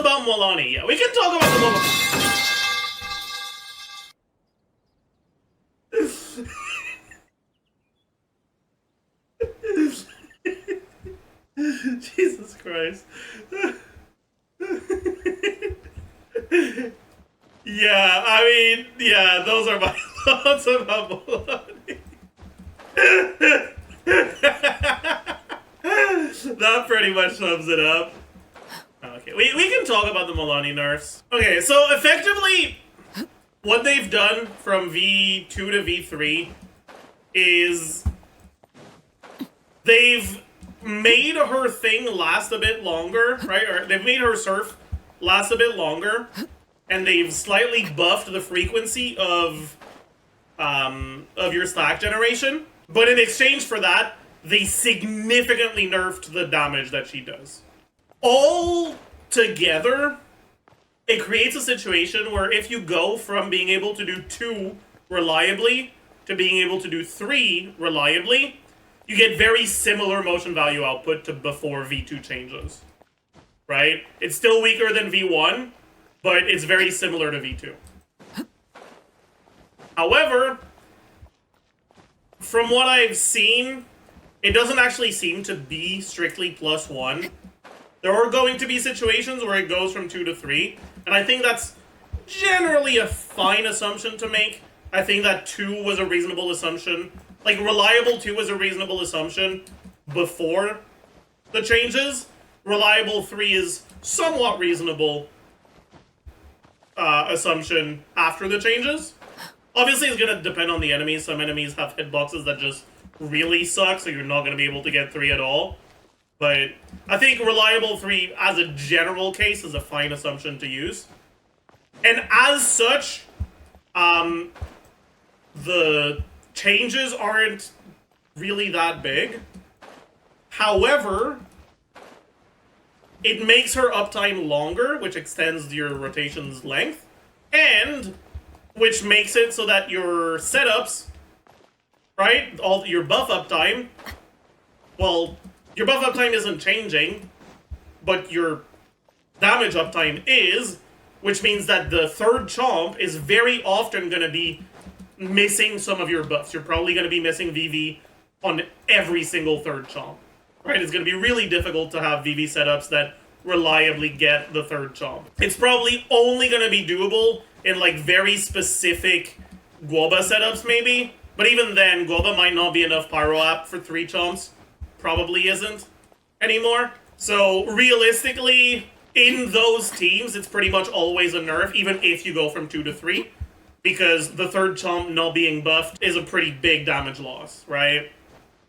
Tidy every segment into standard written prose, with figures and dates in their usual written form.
thoughts about Mualani? Yeah, we can talk about the Mualani. Jesus Christ. Yeah, I mean, yeah, those are my thoughts about Mualani. That pretty much sums it up. Okay, we can talk about the Mualani nerfs. Okay, so effectively, what they've done from V2 to V3 is they've made her thing last a bit longer, right? Or they've made her surf last a bit longer, and they've slightly buffed the frequency of your stack generation. But in exchange for that, they significantly nerfed the damage that she does. All together, it creates a situation where if you go from being able to do 2 reliably to being able to do 3 reliably, you get very similar motion value output to before V2 changes. Right? It's still weaker than V1, but it's very similar to V2. However, from what I've seen, it doesn't actually seem to be strictly +1. There are going to be situations where it goes from 2 to 3, and I think that's generally a fine assumption to make. I think that 2 was a reasonable assumption. Like, reliable 2 was a reasonable assumption before the changes. Reliable 3 is somewhat reasonable assumption after the changes. Obviously, it's going to depend on the enemies. Some enemies have hitboxes that just really suck, so you're not going to be able to get 3 at all. But I think reliable 3, as a general case, is a fine assumption to use. And as such, the changes aren't really that big. However, it makes her uptime longer, which extends your rotation's length, and which makes it so that your setups, right, all your buff uptime, well, your buff uptime isn't changing, but your damage uptime is, which means that the third chomp is very often going to be missing some of your buffs. You're probably going to be missing VV on every single third chomp, right? It's going to be really difficult to have VV setups that reliably get the third chomp. It's probably only going to be doable in like very specific Guoba setups maybe, but even then, Guoba might not be enough Pyro App for 3 chomps. Probably isn't anymore. So realistically, in those teams, it's pretty much always a nerf, even if you go from 2 to 3. Because the third chomp not being buffed is a pretty big damage loss, right?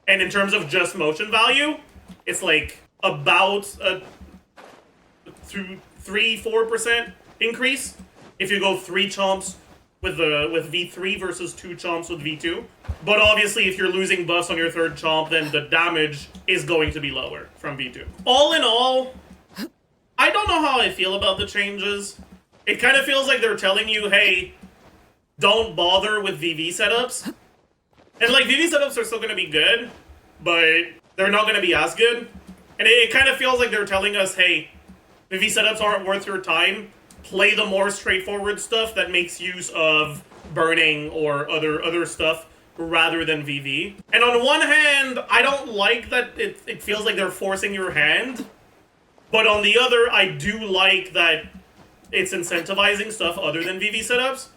And in terms of just motion value, it's like about a 3-4% increase if you go 3 chomps with V3 versus 2 chomps with V2. But obviously, if you're losing buffs on your third chomp, then the damage is going to be lower from V2. All in all, I don't know how I feel about the changes. It kind of feels like they're telling you, hey, don't bother with VV setups. And like, VV setups are still going to be good, but they're not going to be as good. And it kind of feels like they're telling us, hey, VV setups aren't worth your time. Play the more straightforward stuff that makes use of burning or other stuff rather than VV. And on one hand, I don't like that it feels like they're forcing your hand. But on the other, I do like that it's incentivizing stuff other than VV setups.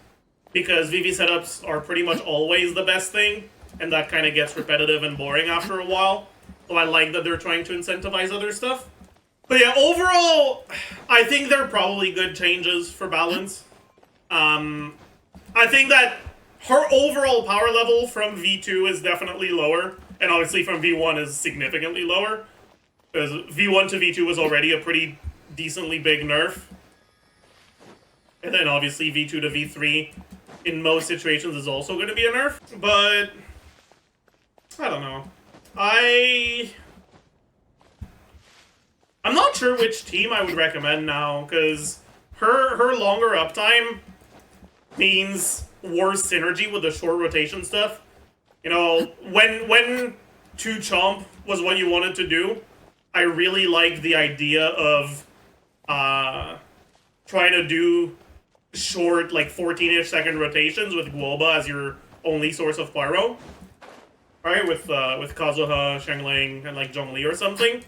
Because VV setups are pretty much always the best thing. And that kind of gets repetitive and boring after a while. So I like that they're trying to incentivize other stuff. But yeah, overall, I think they're probably good changes for balance. I think that her overall power level from V2 is definitely lower. And obviously from V1 is significantly lower. Because V1 to V2 was already a pretty decently big nerf. And then obviously V2 to V3 in most situations is also going to be a nerf. But I don't know. I'm not sure which team I would recommend now, because her longer uptime means worse synergy with the short rotation stuff. You know, when 2 chomp was what you wanted to do, I really liked the idea of trying to do short, like 14-ish second rotations with Guoba as your only source of pyro, right? With Kazuha, Shengling, and like Zhongli or something.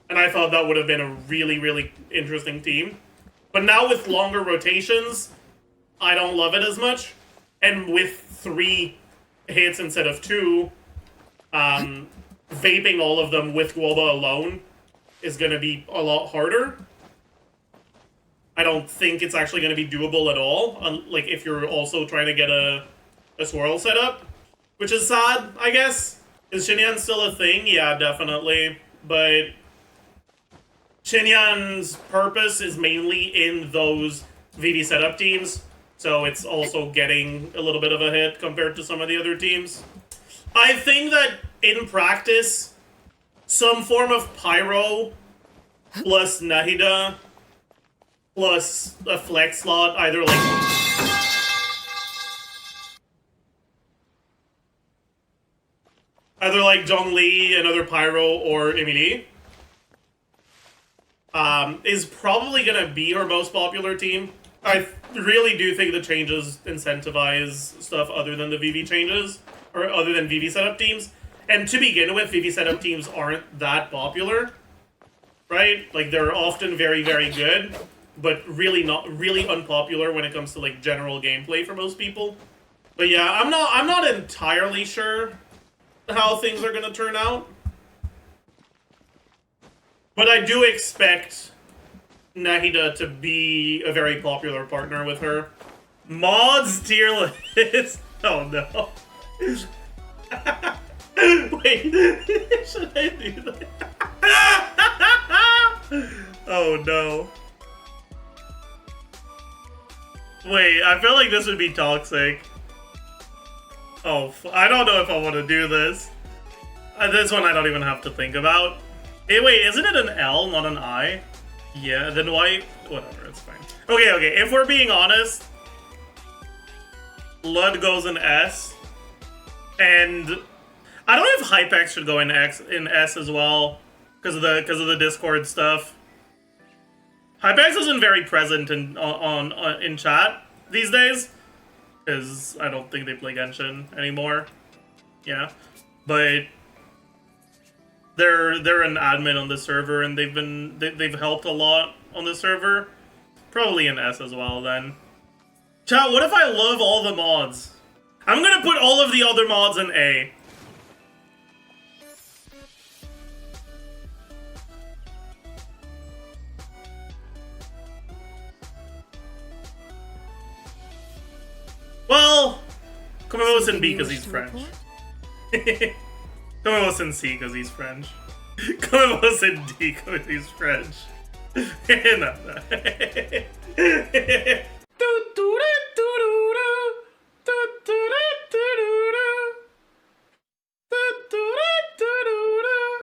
And I thought that would have been a really, really interesting team. But now with longer rotations, I don't love it as much. And with 3 hits instead of 2, vaping all of them with Guoba alone is going to be a lot harder. I don't think it's actually going to be doable at all, like if you're also trying to get a swirl set up, which is sad, I guess. Is Xinyan still a thing? Yeah, definitely. But Xinyan's purpose is mainly in those VV setup teams, so it's also getting a little bit of a hit compared to some of the other teams. I think that in practice, some form of Pyro plus Nahida plus a flex slot, either like Zhongli, another Pyro, or Emily, is probably gonna be her most popular team. I really do think the changes incentivize stuff other than the VV changes, or other than VV setup teams. And to begin with, VV setup teams aren't that popular, right? Like, they're often very, very good, but really unpopular when it comes to like general gameplay for most people. But yeah, I'm not entirely sure how things are gonna turn out. But I do expect Nahida to be a very popular partner with her. Mods tier list. Oh no. Wait, should I do that? Oh no. Wait, I feel like this would be toxic. Oh, I don't know if I want to do this. This one I don't even have to think about. Hey, wait, isn't it an L, not an I? Yeah, then why? Whatever, it's fine. Okay, if we're being honest, Lud goes in S, and I don't know if Hypex should go in S as well, because of the Discord stuff. Hypex isn't very present in chat these days, because I don't think they play Genshin anymore. Yeah, but they're an admin on the server, and they've helped a lot on the server. Probably in S as well then. Chat, what if I love all the mods? I'm gonna put all of the other mods in A. Well, come on, listen B because he's French. Come on, listen C because he's French. Come on, listen D because he's French. No.